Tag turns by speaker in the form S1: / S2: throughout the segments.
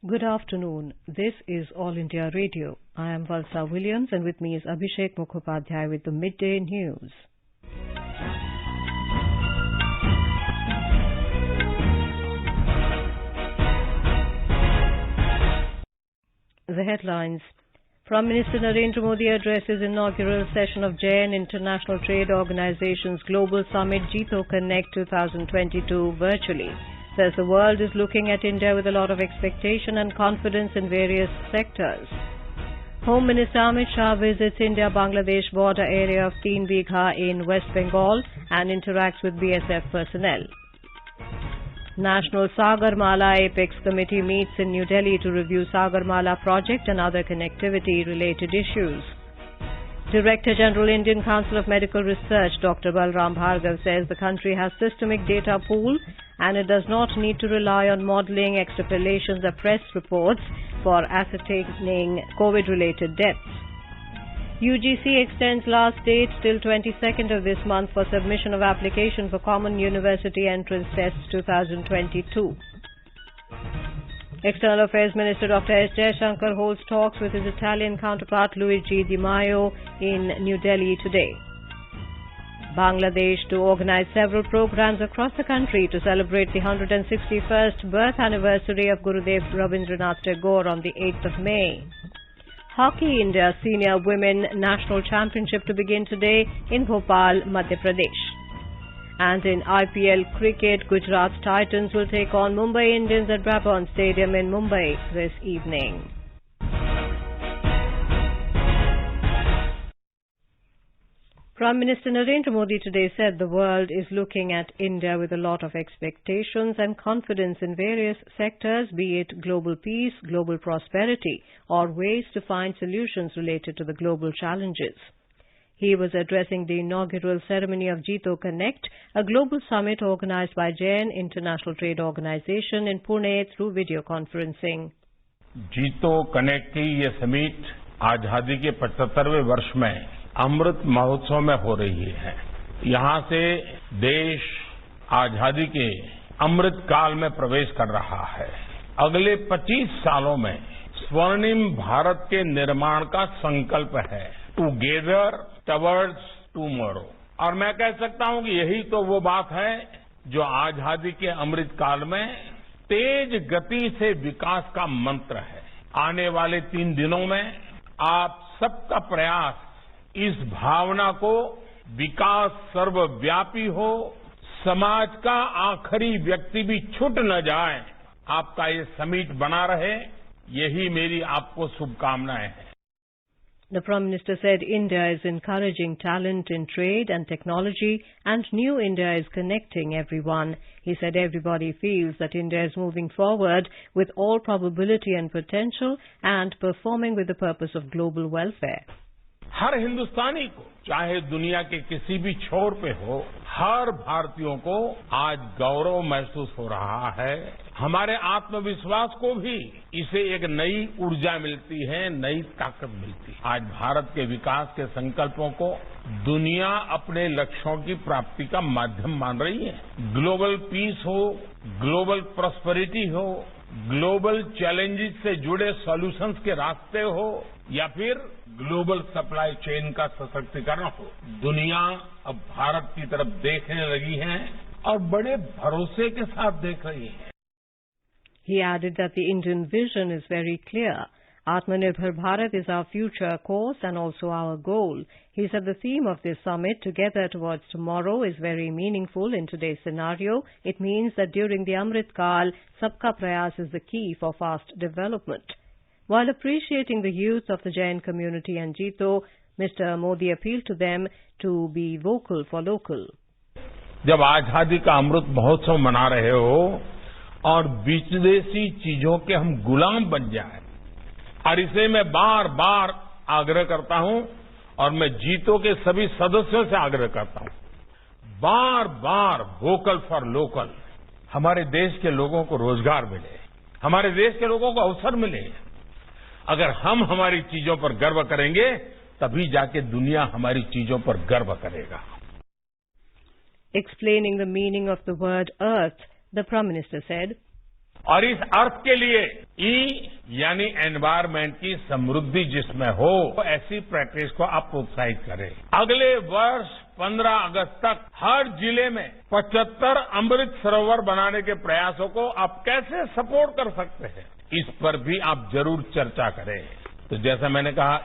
S1: Good afternoon. This is All India Radio. I am Valsa Williams and with me is Abhishek Mukhopadhyay with the Midday News. The headlines. Prime Minister Narendra Modi addresses inaugural session of JN International Trade Organization's Global Summit Jito Connect 2022 virtually. Says the world is looking at India with a lot of expectation and confidence in various sectors. Home Minister Amit Shah visits India-Bangladesh border area of Teen Bigha in West Bengal and interacts with BSF personnel. National Sagarmala Apex Committee meets in New Delhi to review Sagarmala project and other connectivity-related issues. Director General Indian Council of Medical Research Dr. Balram Bhargav says the country has systemic data pool and it does not need to rely on modelling, extrapolations or press reports for ascertaining COVID-related deaths. UGC extends last date till 22nd of this month for submission of application for Common University Entrance Tests 2022. External Affairs Minister Dr. S. Jaishankar holds talks with his Italian counterpart Luigi Di Maio in New Delhi today. Bangladesh to organize several programs across the country to celebrate the 161st birth anniversary of Gurudev Rabindranath Tagore on the 8th of May. Hockey India Senior Women National Championship to begin today in Bhopal, Madhya Pradesh. And in IPL cricket, Gujarat Titans will take on Mumbai Indians at Brabant Stadium in Mumbai this evening. Prime Minister Narendra Modi today said the world is looking at India with a lot of expectations and confidence in various sectors, be it global peace, global prosperity, or ways to find solutions related to the global challenges. He was addressing the inaugural ceremony of Jito Connect, a global summit organized by JN International Trade Organization in Pune through video conferencing.
S2: जीतो connect की ये summit आजादी के 75वें वर्ष में अमृत महोत्सव में हो रही है। यहाँ से देश आजादी के अमृत काल में प्रवेश कर रहा है। अगले 25 सालों में स्वर्णिम भारत के निर्माण का संकल्प है, टुगेदर टवर्ड्स टुमारो। और मैं कह सकता हूं कि यही तो वो बात है जो आजादी के अमृत काल में तेज गति से विकास का मंत्र है। आने वाले 3 दिनों में आप सबका प्रयास इस भावना को विकास सर्वव्यापी हो, समाज का आखिरी व्यक्ति भी छूट न जाए, आपका ये समिट बना रहे, यही मेरी आपको शुभकामनाएं हैं।
S1: The Prime Minister said India is encouraging talent in trade and technology and New India is connecting everyone. He said everybody feels that India is moving forward with all probability and potential and performing with the purpose of global welfare.
S2: हर हिंदुस्तानी को, चाहे दुनिया के किसी भी छोर पे हो, हर भारतीयों को आज गौरव महसूस हो रहा है। हमारे आत्मविश्वास को भी इसे एक नई ऊर्जा मिलती है, नई ताकत मिलती है। आज भारत के विकास के संकल्पों को दुनिया अपने लक्ष्यों की प्राप्ति का माध्यम मान रही है। ग्लोबल पीस हो, ग्लोबल प्रॉस्पेरिटी हो, ग्लोबल चैलेंजेस से जुड़े सॉल्यूशंस के रास्ते हो या फिर ग्लोबल सप्लाई चेन का सशक्तिकरण हो, दुनिया अब भारत की तरफ देखने लगी है और बड़े भरोसे के साथ देख रही है।
S1: He added that the Indian vision is very clear. Atmanirbhar Bharat is our future course and also our goal. He said the theme of this summit, Together Towards Tomorrow, is very meaningful in today's scenario. It means that during the Amrit Kal, Sabka Prayas is the key for fast development. While appreciating the youth of the Jain community and Jito, Mr. Modi appealed to them to be vocal for local.
S2: जब आजादी का अमृत महोत्सव मना रहे हो और विदेशी चीजों के हम गुलाम बन जाए, और इसे मैं बार बार आग्रह करता हूं और मैं जीतो के सभी सदस्यों से आग्रह करता हूं, बार बार वोकल फॉर लोकल। हमारे देश के लोगों को रोजगार मिले, हमारे देश के लोगों को अवसर मिले। अगर हम हमारी चीजों पर गर्व करेंगे तभी जाके दुनिया हमारी चीजों पर गर्व करेगा।
S1: Explaining the meaning of the word earth, the Prime Minister said,
S2: और इस अर्थ के लिए ई यानी एनवायरमेंट की समृद्धि जिसमें हो, ऐसी प्रैक्टिस को आप प्रोत्साहित करें। अगले वर्ष 15 अगस्त तक हर जिले में 75 अमृत सरोवर बनाने के प्रयासों को आप कैसे सपोर्ट कर सकते हैं, इस पर भी आप जरूर चर्चा करें। तो जैसा मैंने कहा,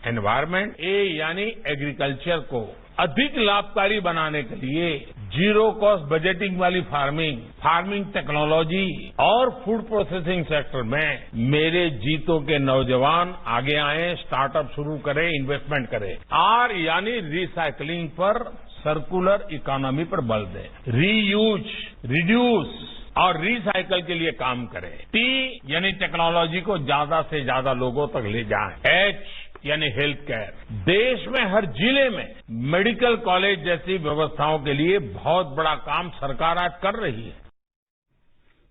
S2: एनवायरमेंट, यानी एग्रीकल्चर को अधिक लाभकारी बनाने के लिए जीरो कॉस्ट बजटिंग वाली फार्मिंग टेक्नोलॉजी और फूड प्रोसेसिंग सेक्टर में मेरे जीतों के नौजवान आगे आए, स्टार्टअप शुरू करें, इन्वेस्टमेंट करें। आर यानी रिसाइकलिंग पर, सर्कुलर इकोनॉमी पर बल दें, रीयूज, रिड्यूस और रिसाइकल के लिए काम करें। टी यानी टेक्नोलॉजी को ज्यादा से ज्यादा लोगों तक ले जाएं। एच यानी हेल्थ केयर। देश में हर जिले में मेडिकल कॉलेज जैसी व्यवस्थाओं के लिए बहुत बड़ा काम सरकार आज कर रही है।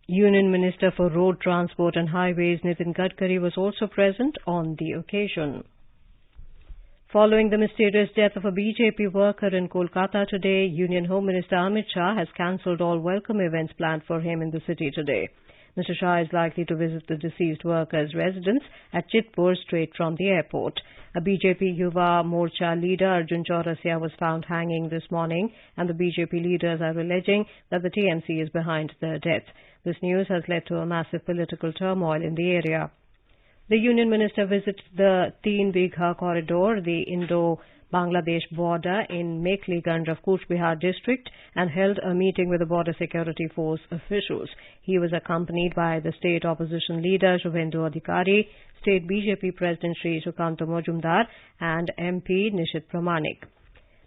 S1: Union Minister for Road Transport and Highways Nitin Gadkari was also present on the occasion. Following the mysterious death of a BJP worker in Kolkata today, Union Home Minister Amit Shah has cancelled all welcome events planned for him in the city today. Mr. Shah is likely to visit the deceased worker's residence at Chitpur straight from the airport. A BJP Yuva Morcha leader, Arjun Chaurasia, was found hanging this morning, and the BJP leaders are alleging that the TMC is behind the death. This news has led to a massive political turmoil in the area. The Union Minister visits the Teen Bigha corridor, the Indo-Bangladesh border in Mekhliganj of Cooch Behar district, and held a meeting with the Border Security Force officials. He was accompanied by the state opposition leader Shubhendu Adhikari, state BJP President Shri Sukanta Majumdar, and MP Nishit Pramanik.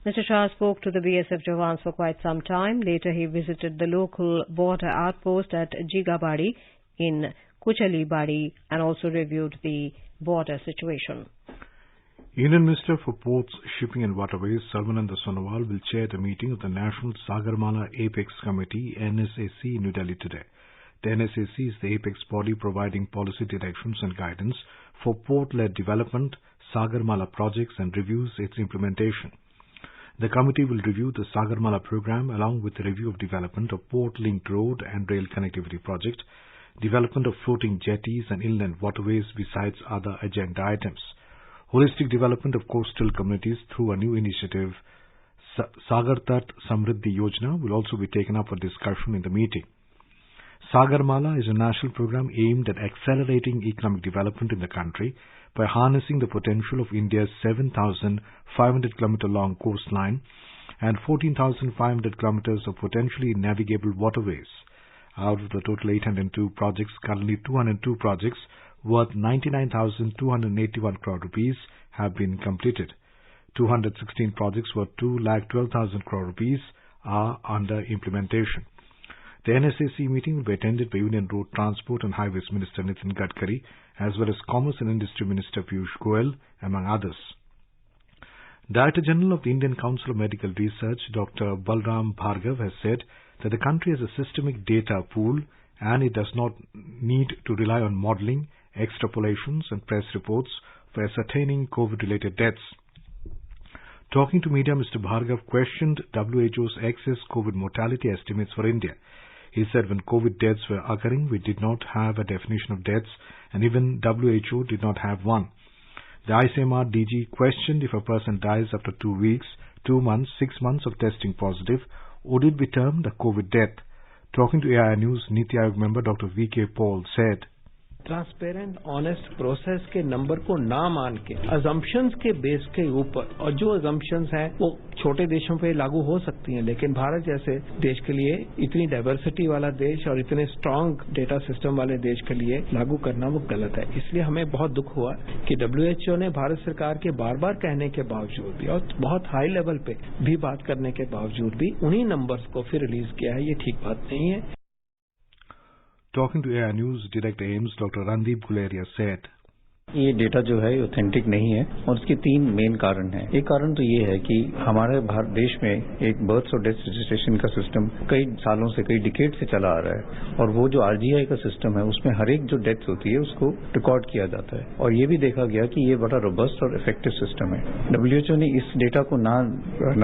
S1: Mr. Shah spoke to the BSF Jawans for quite some time. Later he visited the local border outpost at Jigabadi in Kuchalibadi and also reviewed the border situation.
S3: Union Minister for Ports, Shipping and Waterways, Sarvananda Sonowal, will chair the meeting of the National Sagarmala Apex Committee, NSAC, in New Delhi today. The NSAC is the apex body providing policy directions and guidance for port-led development, Sagarmala projects, and reviews its implementation. The committee will review the Sagarmala program along with the review of development of port-linked road and rail connectivity project, development of floating jetties and inland waterways besides other agenda items. Holistic development of coastal communities through a new initiative, Sagar Tat Samriddhi Yojana, will also be taken up for discussion in the meeting. Sagarmala is a national program aimed at accelerating economic development in the country by harnessing the potential of India's 7,500 km long coastline and 14,500 kilometers of potentially navigable waterways. Out of the total 802 projects, currently 202 projects worth 99,281 crore rupees have been completed. 216 projects worth 2,12,000 crore rupees are under implementation. The NSAC meeting will be attended by Union Road Transport and Highways Minister Nitin Gadkari as well as Commerce and Industry Minister Piyush Goyal, among others. Director General of the Indian Council of Medical Research, Dr. Balram Bhargav, has said that the country has a systemic data pool and it does not need to rely on modelling, extrapolations and press reports for ascertaining COVID-related deaths. Talking to media, Mr. Bhargav questioned WHO's excess COVID mortality estimates for India. He said when COVID deaths were occurring, we did not have a definition of deaths and even WHO did not have one. The ICMR DG questioned if a person dies after 2 weeks, 2 months, 6 months of testing positive, would it be termed a COVID death? Talking to AIR News, Niti Aayog member Dr. V.K. Paul said,
S4: transparent honest process के number को ना मान के assumptions के base के ऊपर, और जो अजम्पशंस हैं वो छोटे देशों पे लागू हो सकती हैं, लेकिन भारत जैसे देश के लिए, इतनी डाइवर्सिटी वाला देश और इतने स्ट्रांग डेटा सिस्टम वाले देश के लिए लागू करना वो गलत है। इसलिए हमें बहुत दुख हुआ कि WHO ने भारत सरकार के बार बार कहने के बावजूद भी और बहुत हाई लेवल पे भी बात करने के बावजूद भी उन्हीं नंबर्स को फिर रिलीज किया है। ये ठीक बात नहीं है।
S3: Talking to AIR News, Director AIMS Dr. Randeep Guleria said,
S5: ये डेटा जो है ऑथेंटिक नहीं है और इसके 3 मेन कारण हैं। एक कारण तो ये है कि हमारे भारत देश में एक बर्थ्स और डेथ रजिस्ट्रेशन का सिस्टम कई सालों से, कई डिकेड से चला आ रहा है और वो जो आरजीआई का सिस्टम है उसमें हर एक जो डेथ होती है उसको रिकॉर्ड किया जाता है और ये भी देखा गया कि ये बड़ा रोबस्ट और इफेक्टिव सिस्टम है। WHO ने इस डेटा को ना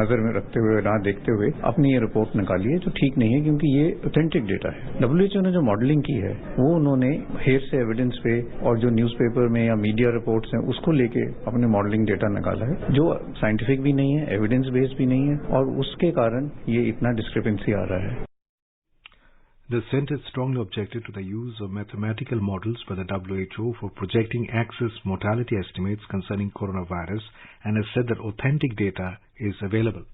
S5: नजर में रखते हुए, ना देखते हुए अपनी ये रिपोर्ट निकाली है जो ठीक नहीं है क्योंकि ये ऑथेंटिक डेटा है। WHO ने जो मॉडलिंग की है वो उन्होंने हेरसे एविडेंस पे और जो न्यूज़पेपर में या मीडिया रिपोर्ट्स हैं उसको लेके अपने मॉडलिंग डेटा निकाला है जो साइंटिफिक भी नहीं है, एविडेंस बेस्ड भी नहीं है और उसके कारण ये इतना डिस्क्रिपेंसी आ रहा है।
S3: The Centre strongly objected to the use of mathematical models by the WHO for projecting excess mortality estimates concerning coronavirus and has said that authentic data is available.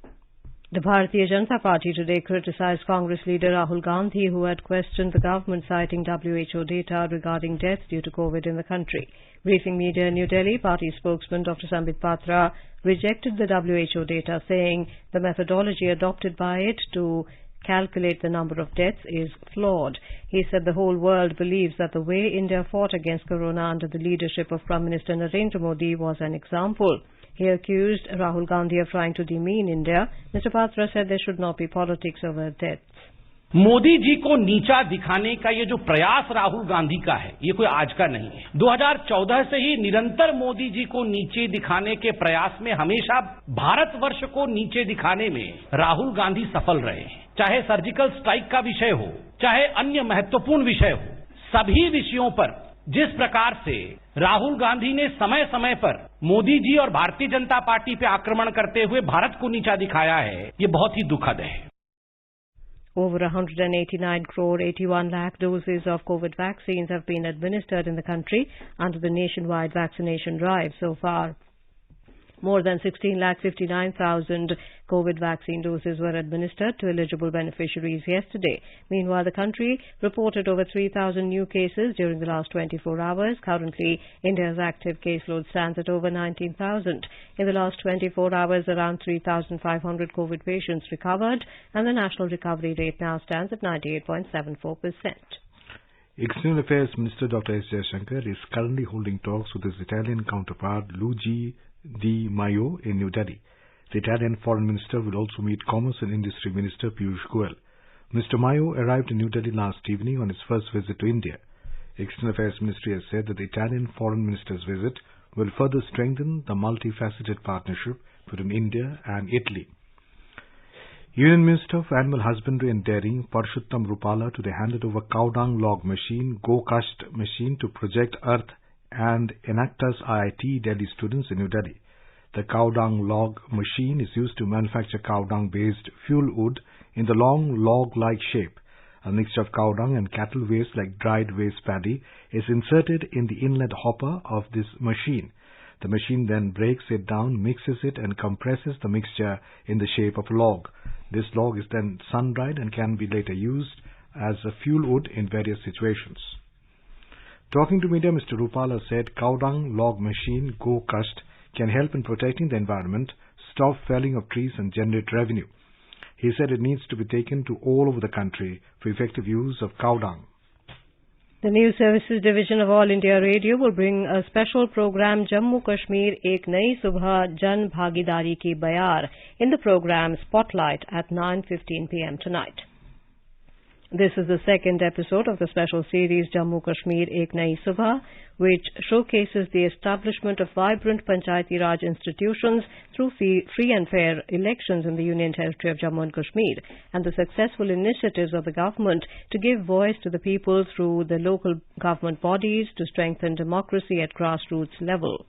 S1: The Bharatiya Janata Party today criticized Congress leader Rahul Gandhi, who had questioned the government citing WHO data regarding deaths due to COVID in the country. Briefing media in New Delhi, party spokesman Dr. Sambit Patra rejected the WHO data, saying the methodology adopted by it to calculate the number of deaths is flawed. He said the whole world believes that the way India fought against corona under the leadership of Prime Minister Narendra Modi was an example. He accused Rahul Gandhi of trying to demean India. Mr. Patra said there should not be politics over deaths.
S6: Modi ji को नीचा दिखाने का ये जो प्रयास राहुल गांधी का है, ये कोई आज का नहीं है। 2014 से ही निरंतर मोदी जी को नीचे दिखाने के प्रयास में हमेशा भारतवर्ष को नीचे दिखाने में राहुल गांधी सफल रहे हैं। चाहे सर्जिकल स्ट्राइक का विषय हो, चाहे अन्य महत्वपूर्ण विषय हो, सभी विषयों पर जिस प्रकार से राहुल गांधी ने समय समय पर मोदी जी और भारतीय जनता पार्टी पे आक्रमण करते हुए भारत को नीचा दिखाया है, ये बहुत ही दुखद है।
S1: Over 189 crore 81 lakh doses of COVID vaccines have been administered in the country under the nationwide vaccination drive so far. More than 16,59,000 COVID vaccine doses were administered to eligible beneficiaries yesterday. Meanwhile, the country reported over 3,000 new cases during the last 24 hours. Currently, India's active caseload stands at over 19,000. In the last 24 hours, around 3,500 COVID patients recovered, and the national recovery rate now stands at 98.74%.
S3: External Affairs Minister Dr. S. Jaishankar is currently holding talks with his Italian counterpart Luigi Di Maio in New Delhi. The Italian Foreign Minister will also meet Commerce and Industry Minister Piyush Goyal. Mr. Maio arrived in New Delhi last evening on his first visit to India. External Affairs Ministry has said that the Italian Foreign Minister's visit will further strengthen the multifaceted partnership between India and Italy. Union Minister of Animal Husbandry and Dairying Parshuttam Rupala today handed over cow dung log machine, Go-Kast machine to Project Earth and Enactus IIT Delhi students in New Delhi. The cow dung log machine is used to manufacture cow dung based fuel wood in the long log-like shape. A mixture of cow dung and cattle waste like dried waste paddy is inserted in the inlet hopper of this machine. The machine then breaks it down, mixes it and compresses the mixture in the shape of a log. This log is then sun-dried and can be later used as a fuel wood in various situations. Talking to media, Mr. Rupala said cow dung log machine Go-Kast can help in protecting the environment, stop felling of trees and generate revenue. He said it needs to be taken to all over the country for effective use of cow dung.
S1: The News Services Division of All India Radio will bring a special program Jammu Kashmir Ek Nayi Subha Jan Bhagidari Ki Bayar in the program Spotlight at 9:15 p.m. tonight. This is the second episode of the special series Jammu Kashmir Ek Nayi Subha, which showcases the establishment of vibrant Panchayati Raj institutions through free and fair elections in the Union Territory of Jammu and Kashmir, and the successful initiatives of the government to give voice to the people through the local government bodies to strengthen democracy at grassroots level.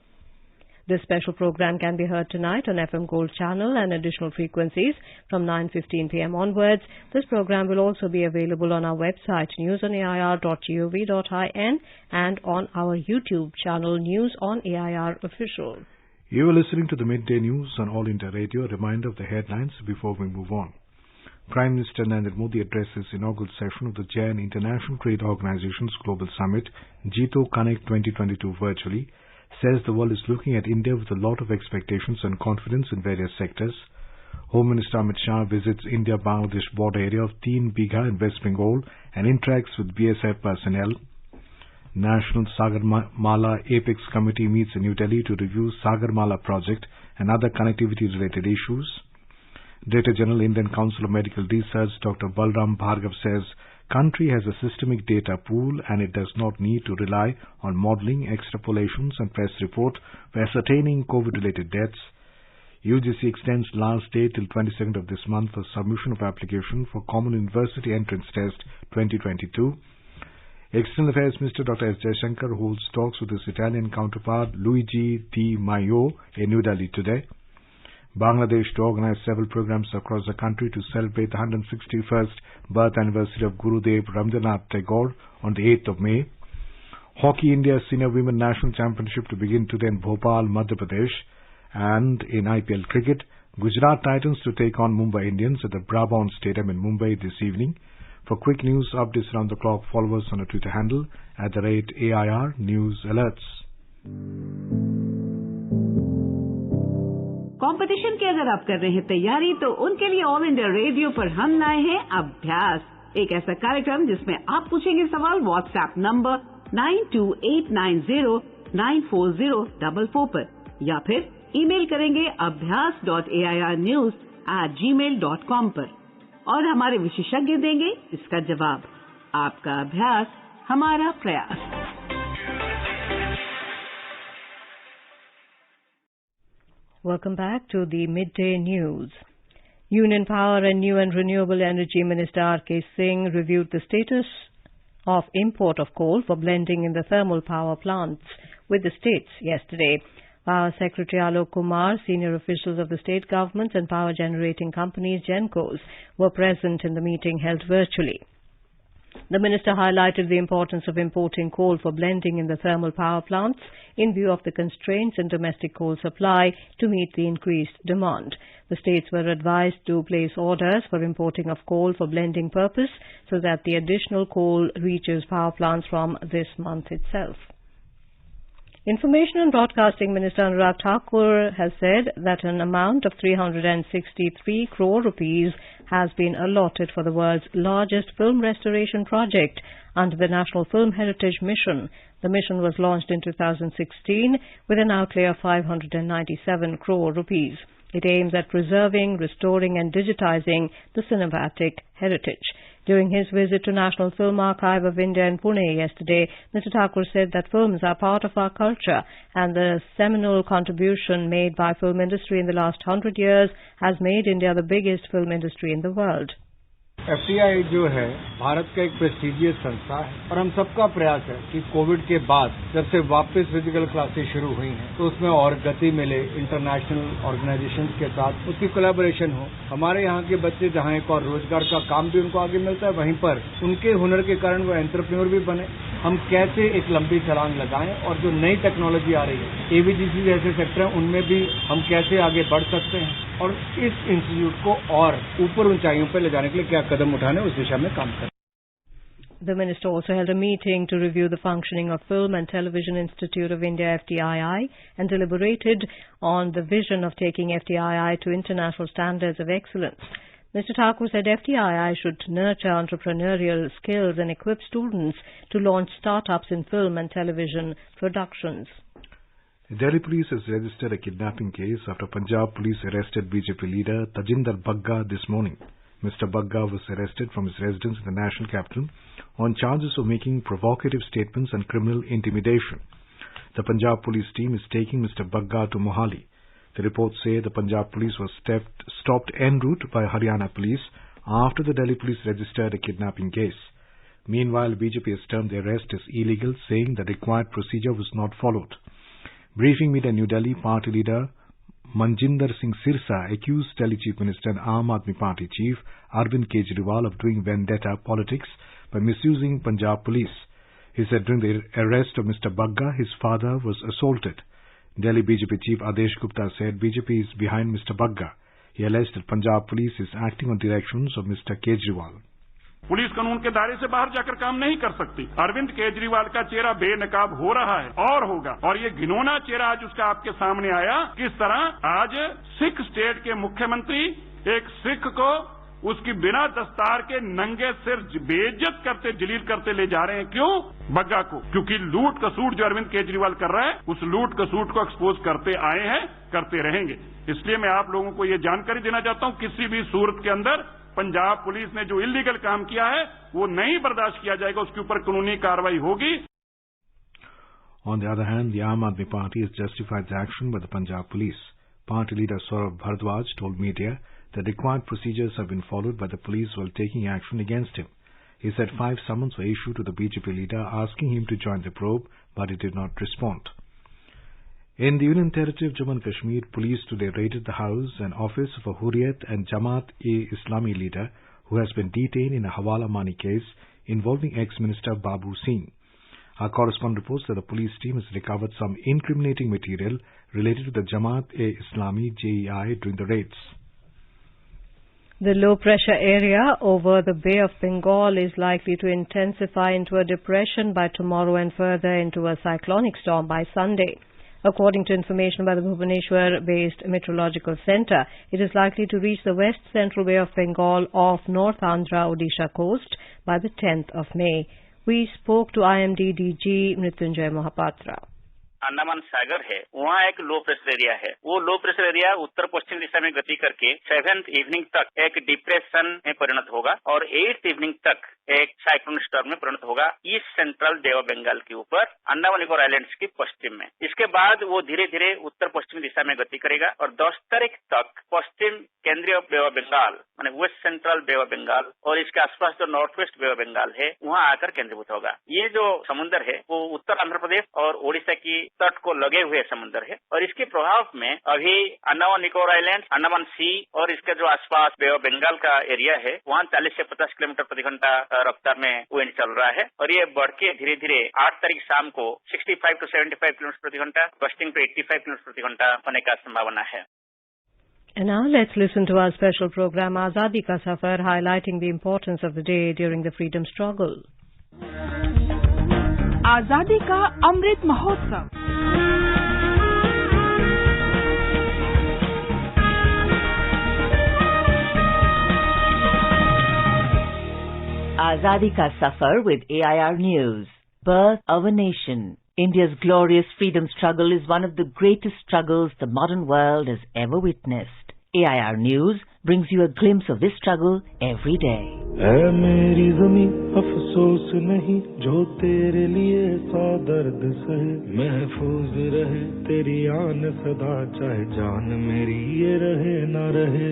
S1: This special program can be heard tonight on FM Gold channel and additional frequencies from 9:15 p.m. onwards. This program will also be available on our website newsonair.gov.in and on our YouTube channel News on AIR Official.
S3: You are listening to the Midday News on All India Radio. A reminder of the headlines before we move on. Prime Minister Narendra Modi addressed his inaugural session of the Jain International Trade Organization's Global Summit, Jito Connect 2022 virtually. Says the world is looking at India with a lot of expectations and confidence in various sectors. Home Minister Amit Shah visits India-Bangladesh border area of Teen Bigha in West Bengal and interacts with BSF personnel. National Sagarmala Apex Committee meets in New Delhi to review Sagarmala project and other connectivity-related issues. Director General Indian Council of Medical Research Dr. Balram Bhargav says country has a systemic data pool and it does not need to rely on modelling, extrapolations and press report for ascertaining COVID-related deaths. UGC extends last date till 22nd of this month for submission of application for Common University Entrance Test 2022. External Affairs Minister Dr. S. Jaishankar holds talks with his Italian counterpart Luigi Di Maio in New Delhi today. Bangladesh to organize several programs across the country to celebrate the 161st birth anniversary of Gurudev Rabindranath Tagore on the 8th of May. Hockey India Senior Women National Championship to begin today in Bhopal, Madhya Pradesh. And in IPL cricket, Gujarat Titans to take on Mumbai Indians at the Brabant Stadium in Mumbai this evening. For quick news updates around the clock, follow us on our Twitter handle @AIR News Alerts.
S7: Competition की अगर आप कर रहे हैं तैयारी तो उनके लिए ऑल इंडिया रेडियो पर हम लाए हैं अभ्यास, एक ऐसा कार्यक्रम जिसमें आप पूछेंगे सवाल व्हाट्सएप नंबर 9289094044 पर या फिर ईमेल करेंगे abhyas.airnews@gmail.com पर और हमारे विशेषज्ञ देंगे इसका जवाब। आपका अभ्यास हमारा प्रयास।
S1: Welcome back to the Midday News. Union Power and New and Renewable Energy Minister R.K. Singh reviewed the status of import of coal for blending in the thermal power plants with the states yesterday. Power Secretary Alok Kumar, senior officials of the state governments and power generating companies, GENCOs, were present in the meeting held virtually. The minister highlighted the importance of importing coal for blending in the thermal power plants in view of the constraints in domestic coal supply to meet the increased demand. The states were advised to place orders for importing of coal for blending purpose so that the additional coal reaches power plants from this month itself. Information and Broadcasting Minister Anurag Thakur has said that an amount of 363 crore rupees has been allotted for the world's largest film restoration project under the National Film Heritage Mission. The mission was launched in 2016 with an outlay of 597 crore rupees. It aims at preserving, restoring and digitizing the cinematic heritage. During his visit to National Film Archive of India in Pune yesterday, Mr. Thakur said that films are part of our culture and the seminal contribution made by film industry in the last 100 years has made India the biggest film industry in the world.
S8: FTI जो है भारत का एक prestigious संस्था है और हम सबका प्रयास है कि कोविड के बाद जब से वापस फिजिकल क्लासेस शुरू हुई हैं तो उसमें और गति मिले, इंटरनेशनल ऑर्गेनाइजेशंस के साथ उसकी कोलैबोरेशन हो। हमारे यहाँ के बच्चे जहाँ एक और रोजगार का काम भी उनको आगे मिलता है, वहीं पर उनके हुनर के कारण वो एंटरप्रेन्योर भी बने। हम कैसे एक लंबी छलांग लगाएं और जो नई टेक्नोलॉजी आ रही है, AVGC जैसे सेक्टर हैं, उनमें भी हम कैसे आगे बढ़ सकते हैं और इस इंस्टीट्यूट को और ऊपर ऊंचाइयों पर ले जाने के लिए क्या कदम उठाने उस दिशा में काम करें।
S1: The minister also held a meeting to review the functioning of Film and Television Institute of India FTII and deliberated on the vision of taking FTII to international standards of excellence. Mr. Thakur said FTII should nurture entrepreneurial skills and equip students to launch startups in film and television productions.
S3: Delhi police has registered a kidnapping case after Punjab police arrested BJP leader Tajinder Bagga this morning. Mr. Bagga was arrested from his residence in the national capital on charges of making provocative statements and criminal intimidation. The Punjab police team is taking Mr. Bagga to Mohali. The reports say the Punjab police was stopped en route by Haryana police after the Delhi police registered a kidnapping case. Meanwhile, BJP has termed the arrest as illegal, saying the required procedure was not followed. Briefing meet in New Delhi, party leader Manjinder Singh Sirsa accused Delhi Chief Minister and Aam Aadmi Party Chief Arvind Kejriwal of doing vendetta politics by misusing Punjab police. He said during the arrest of Mr. Bagga, his father was assaulted. Delhi BJP Chief Adesh Gupta said BJP is behind Mr. Bagga. He alleged that Punjab police is acting on directions of Mr. Kejriwal.
S9: Police कानून के दायरे से बाहर जाकर काम नहीं कर सकती। अरविंद केजरीवाल का चेहरा बेनकाब हो रहा है और होगा, और ये घिनौना चेहरा आज उसका आपके सामने आया। किस तरह आज सिख स्टेट के मुख्यमंत्री एक सिख को उसकी बिना दस्तार के नंगे सिर बेइज्जत करते, जलील करते ले जा रहे हैं। क्यों? बग्गा को। क्योंकि लूट कसूट जो अरविंद केजरीवाल कर रहा है, उस लूट कसूट को एक्सपोज करते आए हैं, करते रहेंगे। इसलिए मैं आप लोगों को ये जानकारी देना चाहता हूं, किसी भी सूरत के अंदर पंजाब पुलिस ने जो इलीगल काम किया है वो नहीं बर्दाश्त किया जाएगा, उसके ऊपर कानूनी कार्रवाई होगी।
S3: On the other hand, the Aam Aadmi Party has justified the action by the Punjab police. Party leader Saurabh Bhardwaj told media that required procedures have been followed by the police while taking action against him. He said 5 summons were issued to the BJP leader asking him to join the probe, but he did not respond. In the Union Territory of Jammu and Kashmir, police today raided the house and office of a Hurriyat and Jamaat-e-Islami leader who has been detained in a Hawala Mani case involving ex-minister Babu Singh. Our correspondent reports that the police team has recovered some incriminating material related to the Jamaat-e-Islami JEI during the raids.
S1: The low-pressure area over the Bay of Bengal is likely to intensify into a depression by tomorrow and further into a cyclonic storm by Sunday. According to information by the Bhubaneswar-based Meteorological Centre, it is likely to reach the west-central Bay of Bengal off North Andhra Odisha coast by the 10th of May. We spoke to IMD DG Mrityunjay Mohapatra.
S10: Andaman सागर है, वहाँ एक low pressure area है। वो low pressure area उत्तर पश्चिम दिशा में गति करके 7th evening तक एक डिप्रेशन में परिणत होगा और 8th इवनिंग तक एक साइक्लोन स्टॉर्म में परिणत होगा east central Bay of Bengal के ऊपर अंडमान निकोबार आइलैंड्स की पश्चिम में। इसके बाद वो धीरे धीरे उत्तर पश्चिमी दिशा में गति करेगा और 10 तारीख तक पश्चिम केंद्रीय बे ऑफ बंगाल माने west central Bay of Bengal और इसके आसपास जो north west Bay of Bengal है वहाँ आकर केंद्रीभूत होगा। ये जो समुद्र है वो उत्तर आंध्र प्रदेश और ओडिशा की तट को लगे हुए समुद्र है और इसके प्रभाव में अभी अंडमान निकोबार आइलैंड, अंडमान सी और इसके जो आसपास बे ऑफ बंगाल का एरिया है वहाँ 40 से 50 किलोमीटर प्रति घंटा रफ्तार में विंड चल रहा है और ये बढ़ के धीरे धीरे 8 तारीख शाम को 65 to 75 किलोमीटर प्रति घंटा, गस्टिंग टू 85 किलोमीटर प्रति घंटा होने का संभावना है।
S1: And now let's listen to our special program Azadi Ka Safar, highlighting the importance of the day during the freedom struggle.
S11: आजादी का Amrit Mahotsav.
S12: Azadi Ka Safar with AIR News. Birth of a Nation. India's glorious freedom struggle is one of the greatest struggles the modern world has ever witnessed. AIR News brings you a glimpse of this struggle every day.
S13: ऐ मेरी ज़मीं अफसोस नहीं जो तेरे लिए सौ दर्द सहे महफूज रहे तेरी आन सदा चाहे जान मेरी ये रहे ना रहे।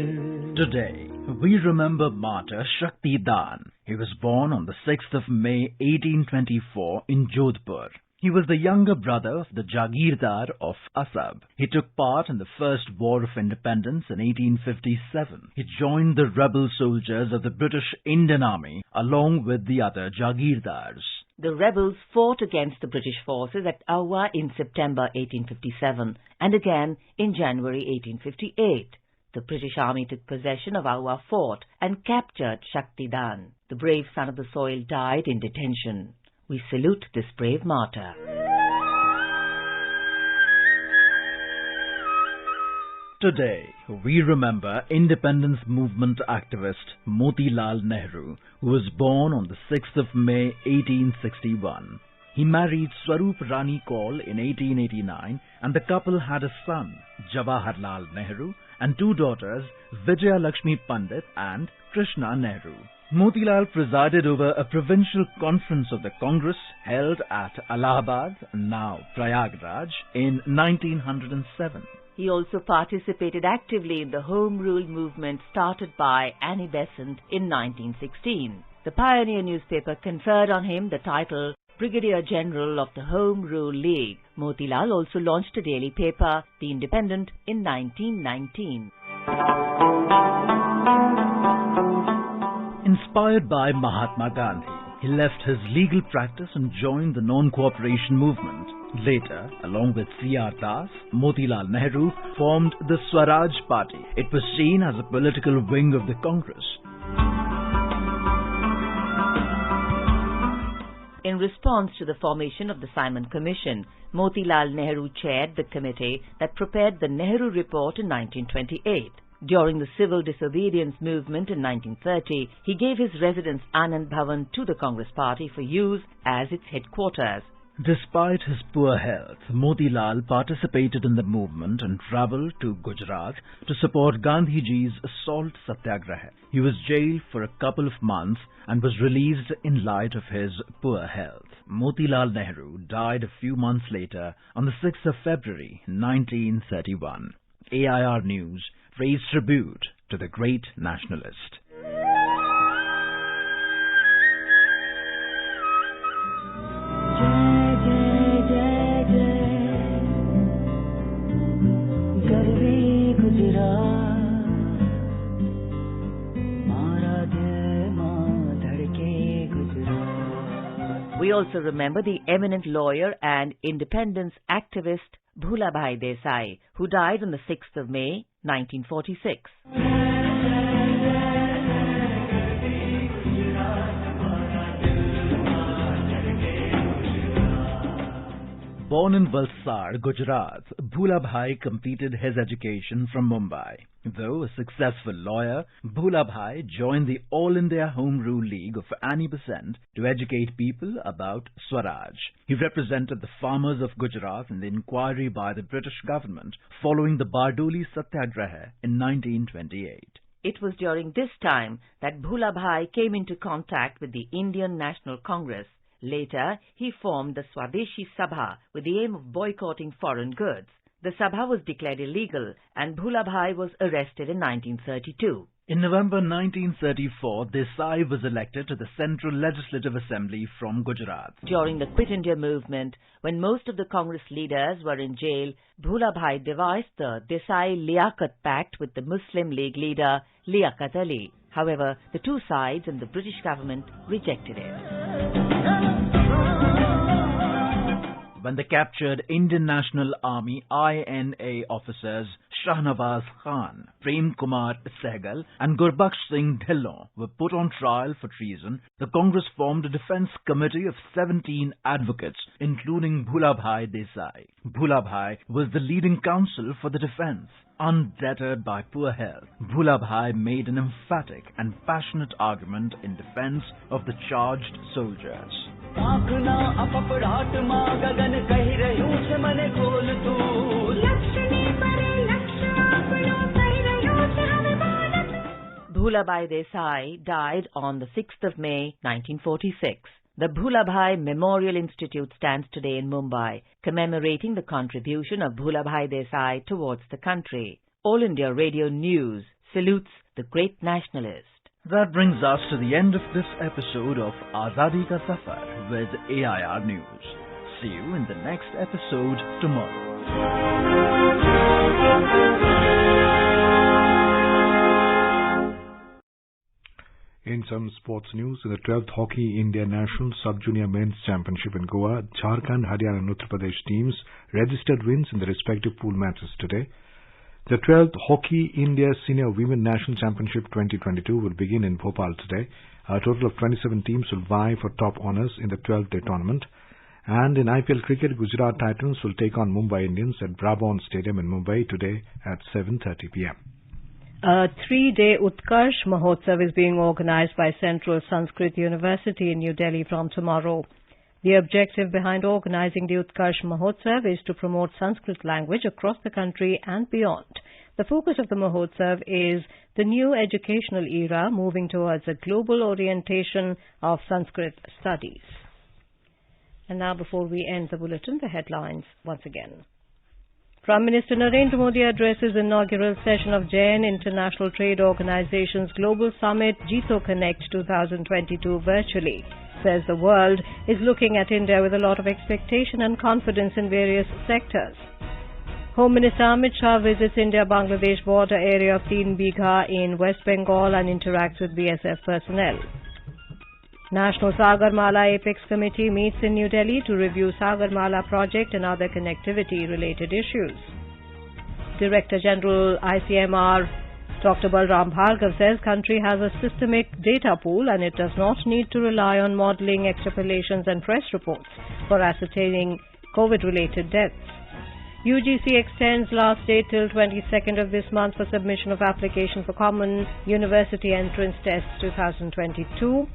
S14: Today we remember martyr Shakti Dan. He was born on the 6th of May 1824 in Jodhpur. He was the younger brother of the Jagirdar of Asab. He took part in the First War of Independence in 1857. He joined the rebel soldiers of the British Indian Army along with the other Jagirdars.
S12: The rebels fought against the British forces at Awa in September 1857 and again in January 1858. The British Army took possession of Awa Fort and captured Shakti Dan. The brave son of the soil died in detention. We salute this brave martyr.
S14: Today, we remember independence movement activist Motilal Nehru, who was born on the 6th of May 1861. He married Swarup Rani Kaul in 1889 and the couple had a son, Jawaharlal Nehru, and 2 daughters, Vijaya Lakshmi Pandit and Krishna Nehru. Motilal presided over a provincial conference of the Congress held at Allahabad, now Prayagraj, in 1907.
S12: He also participated actively in the Home Rule movement started by Annie Besant in 1916. The Pioneer newspaper conferred on him the title Brigadier General of the Home Rule League. Motilal also launched a daily paper, The Independent, in 1919.
S14: Inspired by Mahatma Gandhi, he left his legal practice and joined the non-cooperation movement. Later, along with C.R. Das, Motilal Nehru formed the Swaraj Party. It was seen as a political wing of the Congress.
S12: In response to the formation of the Simon Commission, Motilal Nehru chaired the committee that prepared the Nehru Report in 1928. During the civil disobedience movement in 1930, he gave his residence Anand Bhavan to the Congress Party for use as its headquarters.
S14: Despite his poor health, Motilal participated in the movement and travelled to Gujarat to support Gandhiji's salt satyagraha. He was jailed for a couple of months and was released in light of his poor health. Motilal Nehru died a few months later on the 6th of February 1931. AIR News pays tribute to the great nationalist.
S12: We also remember the eminent lawyer and independence activist Bhulabhai Desai, who died on the 6th of May, 1946.
S14: Born in Valsad, Gujarat, Bhulabhai completed his education from Mumbai. Though a successful lawyer, Bhulabhai joined the All India Home Rule League of Annie Besant to educate people about Swaraj. He represented the farmers of Gujarat in the inquiry by the British government following the Bardoli Satyagraha in 1928.
S12: It was during this time that Bhulabhai came into contact with the Indian National Congress. Later, he formed the Swadeshi Sabha with the aim of boycotting foreign goods. The Sabha was declared illegal and Bhulabhai was arrested in 1932.
S14: In November 1934, Desai was elected to the Central Legislative Assembly from Gujarat.
S12: During the Quit India movement, when most of the Congress leaders were in jail, Bhulabhai devised the Desai-Liaquat Pact with the Muslim League leader Liaquat Ali. However, the two sides and the British government rejected it.
S14: When the captured Indian National Army INA officers Shahnawaz Khan, Prem Kumar Sehgal and Gurbaksh Singh Dhillon were put on trial for treason, the Congress formed a defence committee of 17 advocates, including Bhulabhai Desai. Bhulabhai was the leading counsel for the defence. Undeterred by poor health, Bhulabhai made an emphatic and passionate argument in defence of the charged soldiers.
S12: Bhulabhai Desai died on the 6th of May, 1946. The Bhulabhai Memorial Institute stands today in Mumbai, commemorating the contribution of Bhulabhai Desai towards the country. All India Radio News salutes the great nationalist.
S14: That brings us to the end of this episode of Azadi Ka Safar with AIR News. See you in the next episode tomorrow.
S3: In some sports news, in the 12th Hockey India National Sub-Junior Men's Championship in Goa, Jharkhand, Haryana and Uttar Pradesh teams registered wins in the respective pool matches today. The 12th Hockey India Senior Women National Championship 2022 will begin in Bhopal today. A total of 27 teams will vie for top honours in the 12th day tournament. And in IPL cricket, Gujarat Titans will take on Mumbai Indians at Brabant Stadium in Mumbai today at 7:30 p.m.
S1: A 3-day Utkarsh Mahotsav is being organized by Central Sanskrit University in New Delhi from tomorrow. The objective behind organizing the Utkarsh Mahotsav is to promote Sanskrit language across the country and beyond. The focus of the Mahotsav is the new educational era moving towards a global orientation of Sanskrit studies. And now, before we end the bulletin, the headlines once again. Prime Minister Narendra Modi addresses the inaugural session of Jain International Trade Organization's Global Summit Jito Connect 2022 virtually. Says the world is looking at India with a lot of expectation and confidence in various sectors. Home Minister Amit Shah visits India-Bangladesh border area of Teen Bigha in West Bengal and interacts with BSF personnel. National Sagarmala Apex Committee meets in New Delhi to review Sagarmala project and other connectivity-related issues. Director General ICMR Dr. Balram Bhargav says country has a systemic data pool and it does not need to rely on modelling, extrapolations and press reports for ascertaining COVID-related deaths. UGC extends last date till 22nd of this month for submission of application for Common University Entrance Tests 2022.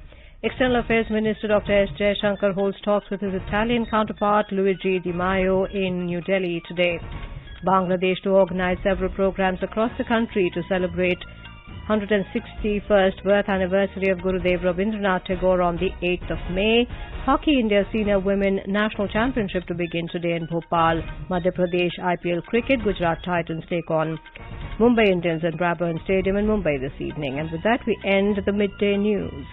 S1: External Affairs Minister Dr. S. Jaishankar holds talks with his Italian counterpart Luigi Di Maio in New Delhi today. Bangladesh to organize several programs across the country to celebrate 161st birth anniversary of Gurudev Rabindranath Tagore on the 8th of May. Hockey India Senior Women National Championship to begin today in Bhopal. Madhya Pradesh IPL Cricket, Gujarat Titans take on Mumbai Indians at Brabourne Stadium in Mumbai this evening. And with that we end the midday news.